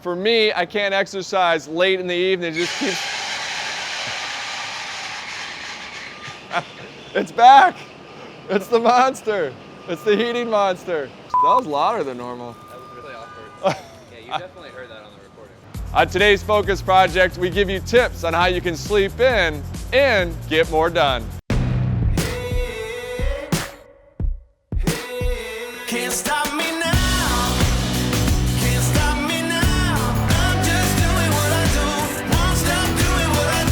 For me, I can't exercise late in the evening. It just keeps... It's back. It's the monster. It's the heating monster. That was louder than normal. That was really awkward. Yeah, you definitely heard that on the recording. On today's Focus Project, we give you tips on how you can sleep in and get more done. Can't stop me now. Can't stop me now. I'm just doing what I do. Won't stop doing what I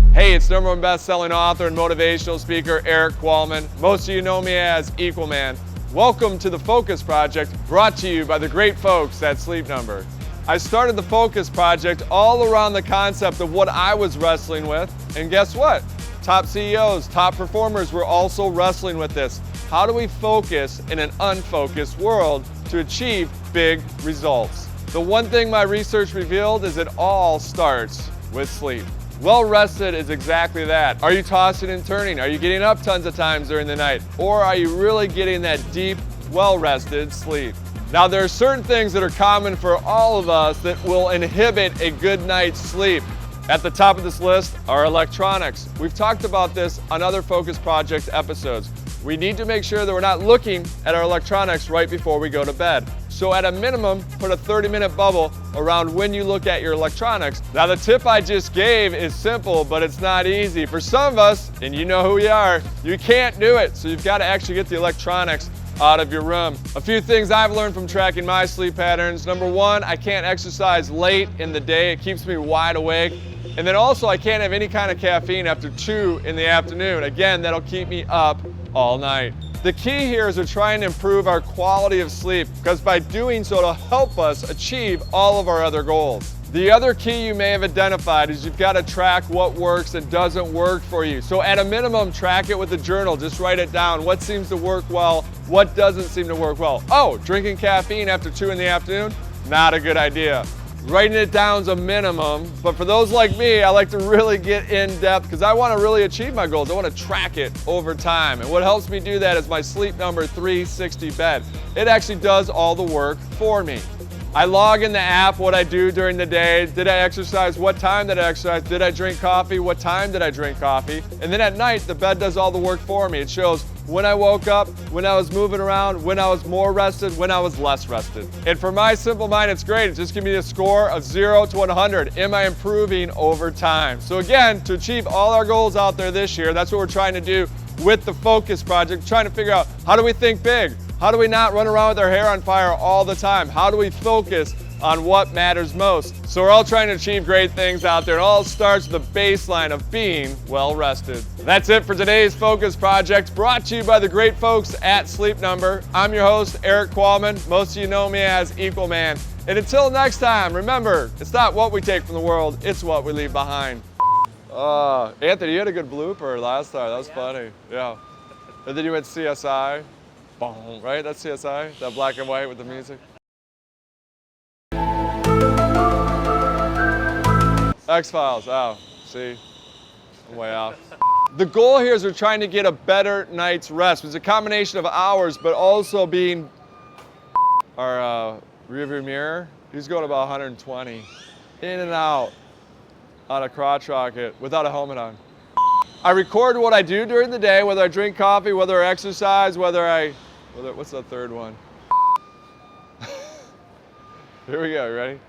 do. Hey, it's #1 best-selling author and motivational speaker Erik Qualman. Most of you know me as Equalman. Welcome to the Focus Project, brought to you by the great folks at Sleep Number. I started the Focus Project all around the concept of what I was wrestling with, and guess what? Top CEOs, top performers were also wrestling with this. How do we focus in an unfocused world to achieve big results? The one thing my research revealed is it all starts with sleep. Well rested is exactly that. Are you tossing and turning? Are you getting up tons of times during the night? Or are you really getting that deep, well-rested sleep? Now, there are certain things that are common for all of us that will inhibit a good night's sleep. At the top of this list are electronics. We've talked about this on other Focus Project episodes. We need to make sure that we're not looking at our electronics right before we go to bed. So at a minimum, put a 30-minute bubble around when you look at your electronics. Now, the tip I just gave is simple, but it's not easy. For some of us, and you know who you are, you can't do it. So you've got to actually get the electronics out of your room. A few things I've learned from tracking my sleep patterns. Number one, I can't exercise late in the day. It keeps me wide awake. And then also, I can't have any kind of caffeine after 2 in the afternoon. Again, that'll keep me up all night. The key here is we're trying to improve our quality of sleep, because by doing so, it'll help us achieve all of our other goals. The other key you may have identified is you've got to track what works and doesn't work for you. So at a minimum, track it with a journal. Just write it down. What seems to work well? What doesn't seem to work well? Oh, drinking caffeine after 2 in the afternoon? Not a good idea. Writing it down is a minimum, but for those like me, I like to really get in depth because I want to really achieve my goals. I want to track it over time. And what helps me do that is my Sleep Number 360 bed. It actually does all the work for me. I log in the app what I do during the day. Did I exercise? What time did I exercise? Did I drink coffee? What time did I drink coffee? And then at night, the bed does all the work for me. It shows when I woke up, when I was moving around, when I was more rested, when I was less rested. And for my simple mind, it's great. It just gives me a score of 0 to 100. Am I improving over time? So again, to achieve all our goals out there this year, that's what we're trying to do with the Focus Project, trying to figure out how do we think big? How do we not run around with our hair on fire all the time? How do we focus on what matters most? So we're all trying to achieve great things out there. It all starts with the baseline of being well rested. That's it for today's Focus Project, brought to you by the great folks at Sleep Number. I'm your host, Erik Qualman. Most of you know me as Equalman. And until next time, remember, it's not what we take from the world, it's what we leave behind. Anthony, you had a good blooper last time. That was funny. Yeah. And then you went CSI. Boom, right? That's CSI? That black and white with the music? X-Files. Oh, see? I'm way off. The goal here is we're trying to get a better night's rest. It's a combination of hours, but also being our rearview mirror. He's going about 120. In and out on a crotch rocket without a helmet on. I record what I do during the day, whether I drink coffee, whether I exercise, what's the third one? Here we go, you ready?